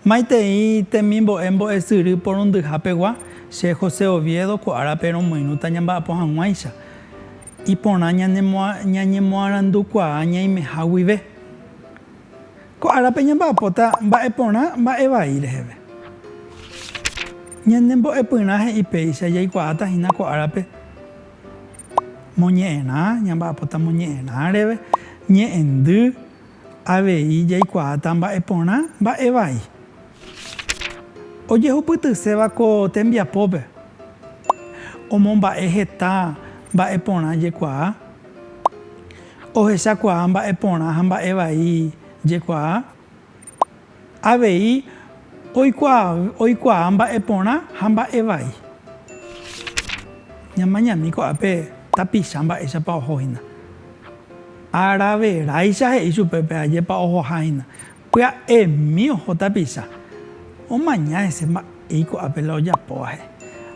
Maitei temimbo embo esyry porundyhapegua che José Oviedo ko'árape romoirũta ñamba'apo hag̃uáicha iporã ñañemoarandukuaa ñaimeha guive. Ko'árape ñamba'apóta mba'e porã mba'e vai reheve. Ñanembo'epyrã he'i péicha jaikuaátahína ko'árape moñe'ẽrã, ñamba'apóta moñe'ẽrã reve, ñe'ẽndy avei jaikuaáta mba'e porã mba'e vai. Ojehupytysevako tembiapópe omomba'e heta mba'e porã jekuaa, ohechakuaa mba'e porã ha mba'e vai jekuaa, avei oikuaa mba'e porã ha mba'e vai. Ñamañami ko'ápe tapicha mba'éichapa ohóhina. Araveraicha he'i chupépe ajépa ohoháhina. Pya'emi oho tapicha. Omaña hese mba'éi ko'ápe la ojapóvahe.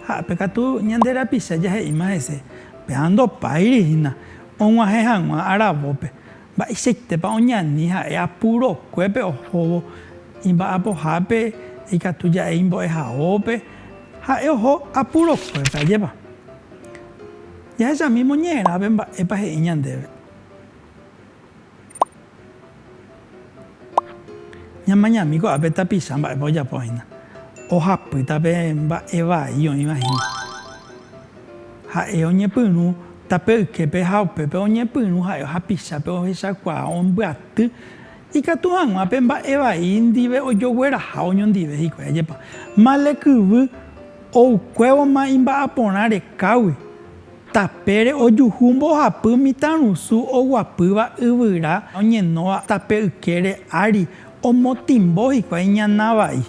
Ha'épe katu ñande rapicha jahe'íma hese pe'andopáirihína og̃uahẽ hag̃ua aravópe. Mba'eichaitépa oñani ha'e apurokuépe ohóvo imba'apohápe ikatu ja'e imbo'ehaópe ha'e oho apurokuépe ajépa. Jahechami moñe'ẽrãpe mba'épa he'i ñandéve. Ñamañami ko'ápe tapicha mba'épa ojapóhina. Ohapýtape mba'e vai oĩvahína. Ha'e oñepyrũ tape yképe ha upépe oñepyrũ ha'e ohapichápe ohechakuaa ombyatý ikatu hag̃uápe mba'e vai ndive ojogueraha oñondive hikuái ajépa. Malekyvy oukuévoma imba'aporã rekágui tapére ojuhu mbohapy mitãrusu oguapýva yvyra oñenóva tape ykére ári omotimbo hikuái ñana vai.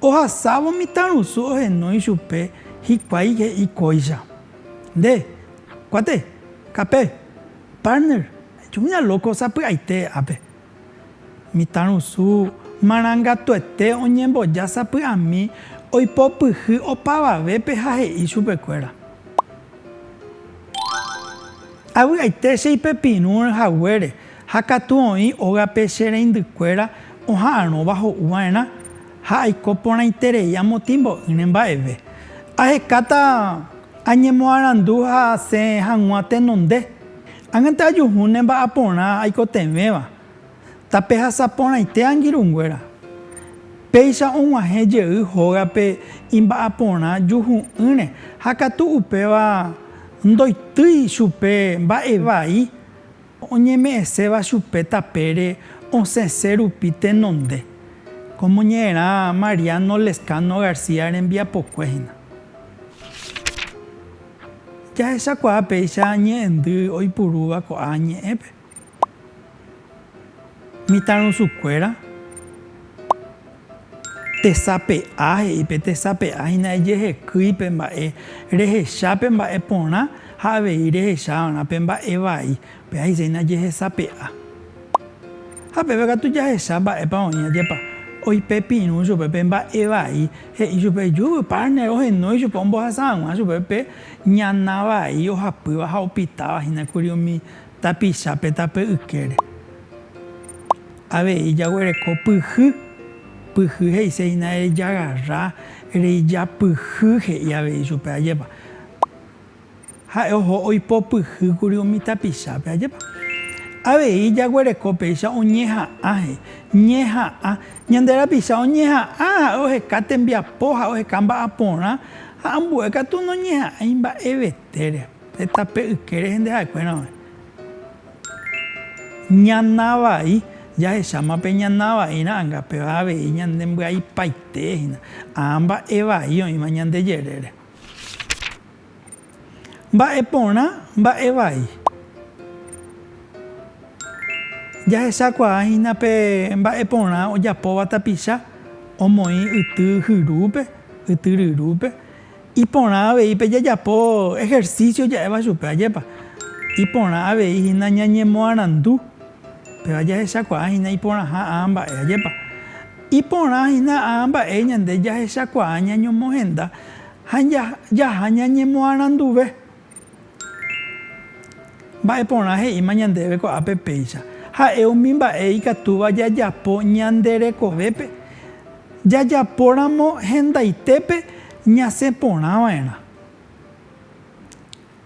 Ohasávo mitãrusu ohenói chupe hikuái he'i kóicha. Nde, kuate, kape, partner, chuñalóko sapy'aite ápe. Mitãrusu marangatuete oñemboja sapy'ami oipopyhy opavavépe ha he'i chupekuéra. Avy'aite che ipepirũ haguére ha katu oĩ ógape che reindykuéra oha'ãrõva ho'uva'erã ha aiko porãiterei amotimbo'ỹre mba'eve. Ahekáta añemoarandu ha asẽ hag̃ua tenonde. Ág̃ante ajuhu ne mba'aporã aikotevéva. Tape hasaporãite angirũnguéra. Péicha og̃uahẽ jey hógape imba'aporã juhu'ỹre ha katu upéva ndoitýi chupe mba'e vai oñeme'ẽséva chupe tapére osẽse rupi tenonde. Como ñe'ẽrã Mariano Lescano García rembiapokuéhina. Jahechakuaa péicha ñe'ẽndy oipurúva ko'ã ñe'ẽpe. Mitãrusukuéra tesape'a he'ipe tesape'ahína ejehekýipe mba'e rehechápe mba'e porã ha avei rehechava'erã pe mba'e vai pe'aichéina jehesape'a. Ha pépe katu jahecha mba'épa oĩ ajépa oipepirũ chupe pe mba'e vai he'i chupe júvu partner ohenói chupe ombohasa hag̃ua chupe pe ñana vai ohapýva ha opitávahína umi tapichápe tape ykére. Avei jaguereko pyhy he'ichéhina rejagarra reijapyhy he'i avei chupe ajépa. Ha'e oho oipopyhýkuri umi tapichápe ajépa. Avei jaguereko péicha oñeha'ã he'i. Ñeha'ã. Ñande rapicha oñeha'ã ha'e oheka tembiapo ha oheka mba'aporã ha ambu'e katu noñeha'ãi mba'evetére pe tape ykére hendeha'ekuéra. Ñana vai jahechámape ñana vaírã ángapeva avei ñande mbyaipaitehína. Mba'e vai oĩva ñande jerére. Mba'e porã, mba'e vai. Jahechakuaahína pe mba'e porã ojapóva tapicha omoĩ yty hyrúpe, yty ryrúpe. Iporã aveípe jajapo ejercicio ja'éva chupe ajépa. Iporã aveihína ñañemoarandu péva jahechakuaahína iporãha mba'e ajépa. Iporãhína mba'e ñande jahechakuaa ñañomohenda ha jaha ñañemoaranduve. Mba'e porã he'íma ñandéve ko'ápe péicha. Ha'e umi mba'e ikatúva jajapo ñande rekovépe jajapóramo hendaitépe ñasẽporãva'erã.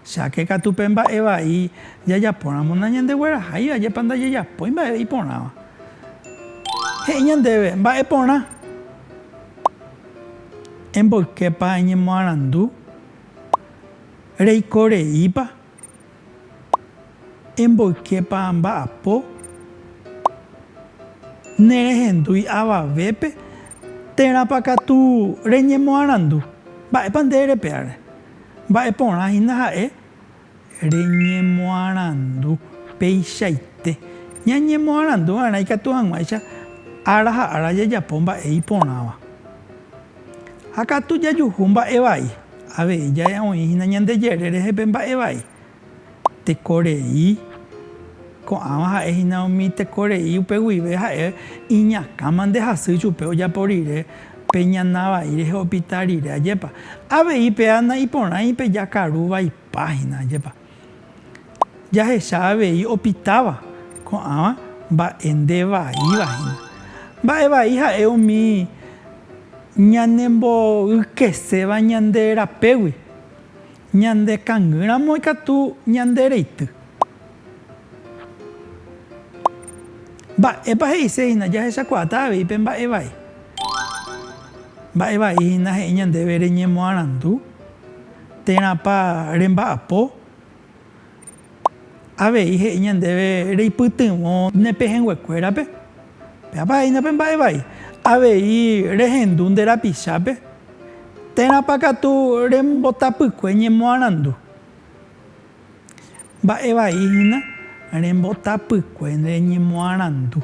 Cháke katupe mba'e vai jajapóramona ñandegueraháiva jepa ndajajapói mba'e iporãva. He'i ñandéve mba'e porã. Emboyképa ñemoarandu, reikoreípa, emboyképa mba'apo, nerehendúi avavépe, térãpa katu reñemoarandu. Mba'épa nde repeáre. Mba'e porã hína ha'e reñemoarandu péichaite. Ñañemoarandu arã ikatu hag̃uáicha ára ha ára jajapo mba'e iporãva. Ha katu jajuhu mba'e vai. Avei jae oĩhína ñandejere rehepe mba'e vai. Tekorei. Ko'ãva ha'e hína umi tekorei upe guive ha'e iñakãma ndehasy chupe ojapo rire peñana vai rehe opita rire ajépa. Avei pe'ána iporã pe jakaru vaipa hína ajépa. Jahecha avei opitáva ko'ãva mba'e nde vaíva hína. Mba'e vai ha'e umi ñanembo'ykeséva ñande rapégui. Ñande kangýramo ikatu ñande reity. Mba'épa he'ise hína jahechakuaáta aveipe mba'e vai. Mba'e vai hína he'i ñandéve reñemoarandu, térãpa remba'apo, avei he'i ñandéve reipytyvõ nepehẽnguekuérape. Péapa hínape mba'e vai. Avei rehendu nde rapichápe, térãpa katu rembotapykue ñemoarandu. Mba'e vai hína rembotapykue reñemoarandu.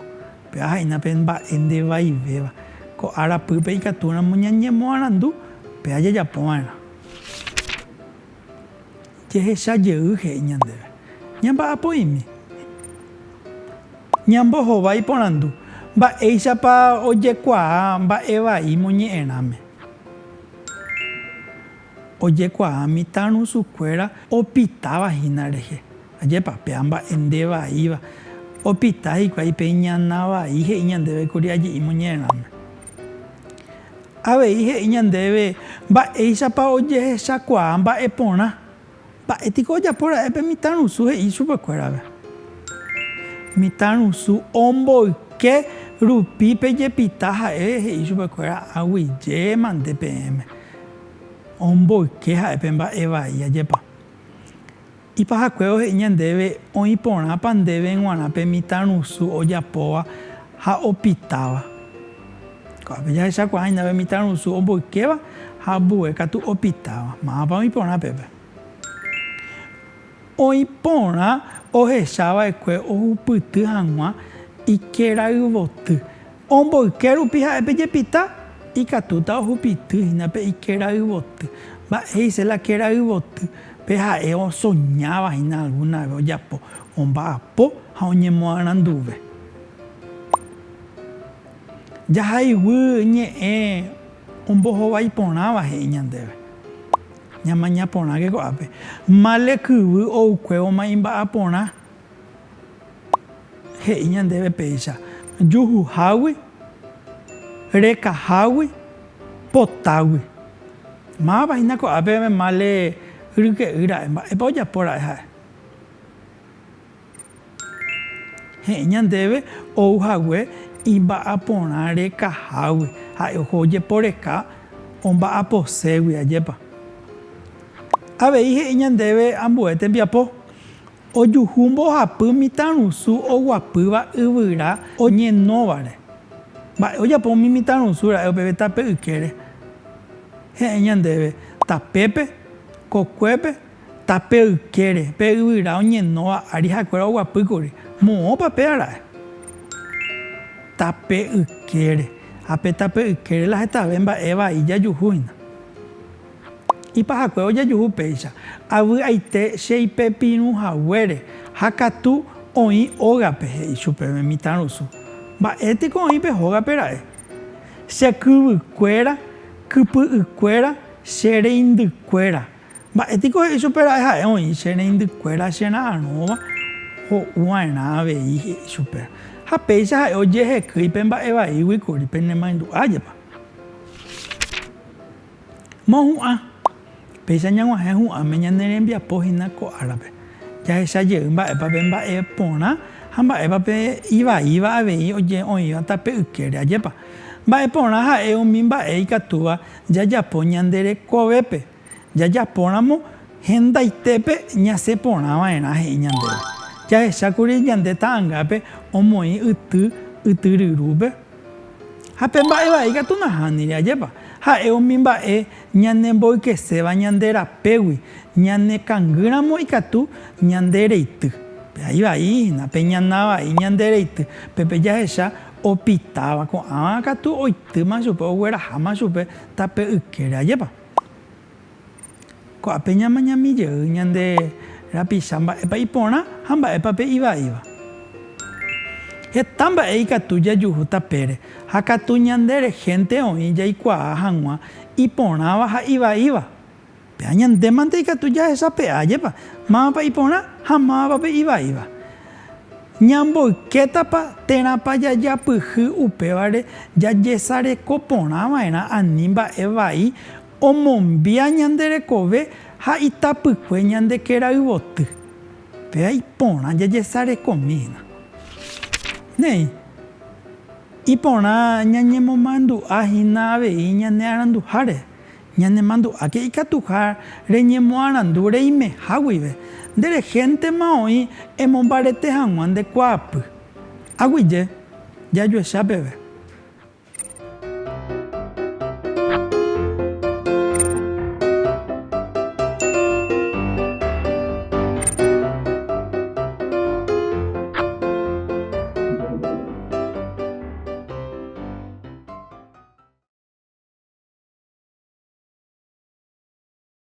Péa ha'ínape mba'e nde vaivéva. Ko arapýpe ikatúramo ñañemoarandu péa jajapova'erã. Jehechajey he'i ñandéve. Ñamba'apo'imi. Ñambohova iporandu. Mba'éichapa ojekuaa mba'e vai moñe'ẽrãme. Ojekuaa mitãrusukuéra opitáva hína rehe. Ajépa péa mba'e nde vaíva. Opita hikuái pe ñana vai he'i ñandévekuri aje'i moñe'ẽrãme. Avei he'i ñandéve mba'éichapa ojehechakuaa mba'e porã. Mba'étiko ojapóra'e pe mitãrusu he'i chupekuérave. Mitãrusu omboyke rupípe jepita ha'e he'i chupekuéra aguyje mante peẽme. Omboyke ha'epe mba'e vai ajépa. Ipahakue he'i ñandéve oĩ porãpa ndéve g̃uarã pe mitãrusu ojapóva ha opitáva. Ko'ápe jahechakuaa hínape mitãrusu omboykéva ha ambue katu opitáva. Mápa oĩ porã pépe. Oĩ porã ohechava'ekue ohupyty hag̃ua ikerayvoty. Omboyke rupi ha'epe jepita ikatúta ohupyty hína pe ikerayvoty. Mba'éicha la kerayvoty pe ha'e osoñáva hína alguna vez ojapo omba'apo ha oñemoaranduve. Jahayguy ñe'ẽ ombohovái porãva he'i ñandéve. Ñamaña porãke ko'ápe. Male kyvy oukuévoma imba'apo porã he'i ñandéve péicha. Juhuhágui, rekahágui, potágui. Máva hína ko'ápe male ryke'ýra'e mba'épa ojapóra'e ha'e. He'i ñandéve ouhague imba'aporã rekahágui ha'e oho ojeporeka omba'aposégui ajépa. Avei he'i ñandéve ambue tembiapo. Ojuhu mbohapy mitãrusu oguapýva yvyra oñenóvare. Mba'e ojapo umi mitãrusu ra'e upépe tape ykére. He'i ñandéve tapépe, kokuépe, tape ykére pe yvyra oñenóva ari ha'ekuéra oguapýkuri. Moõpa pe ara'e. Tape ykére. Ha pe tape ykére la hetave mba'e vai jajuhu hína. Ipahakue ojajuhu péicha. Avy'aite che ipepirũhaguére ha katu oĩ ógape he'i chupeve mitãrusu. Mba'étiko oĩ pe hógape ra'e. Che kyvykuéra, kypy'ykuéra, che reindykuéra. Mba'étiko he'i chupe ra'e ha'e oĩ che reindykuéra chera'ãrõva ho'uva'erã avei he'i chupe. Ha péicha ha'e ojehekýi pe mba'e vaíguikuri pe nemaindu'ájepa. mohu'ã péicha ñag̃uahẽ hu'ãme ñane rembiapohína ko árape jahechajey mba'épape mba'e porã ha mba'épape ivaíva avei oĩva tape ykére ajépa mba'e porã ha'e umi mba'e ikatúva jajapo ñande rekovépe jajapóramo hendaitépe ñasẽ porãva'erã he'i ñandéve jahechákuri ñande ta'ãngápe omoĩ yty ryrúpe ha pe mba'e vai katu nahániri ajépa ha'e umi mba'e ñane mbo'ykeséva ñande rapégui ñane kangýramo ikatu ñande reity pe aivaihína pe ñana vai ñande reity pepe jahecha opitáva ko'ãva katu oitýma chupe ogueraháma chupe tape ykére ajépa ko'ápe ñamañamijey ñande rapicha mba'épa iporã ha mba'épape ivaíva heta mba'e ikatu jajuhu tapére ha katu ñande regente oĩ jaikuaa hag̃ua iporãva ha ivaíva pe añandémante ikatu jahechape'a ajépa mávapa iporã ha mávapa ivaíva ñamboykétapa térãpa jajapyhy upévare jajesareko porãva'erã ani mba'e vai omombia ñande rekove ha itapykue ñande kerayvoty pe iporã jajesarekomíhina néi iporã ñañemomandu'ahína avei ñane aranduháre ñanemandu'áke ikatuha reñemoarandu reimeháguive nderegéntema oĩ emombarete hag̃ua ndekuaapy aguyje jajuecha peve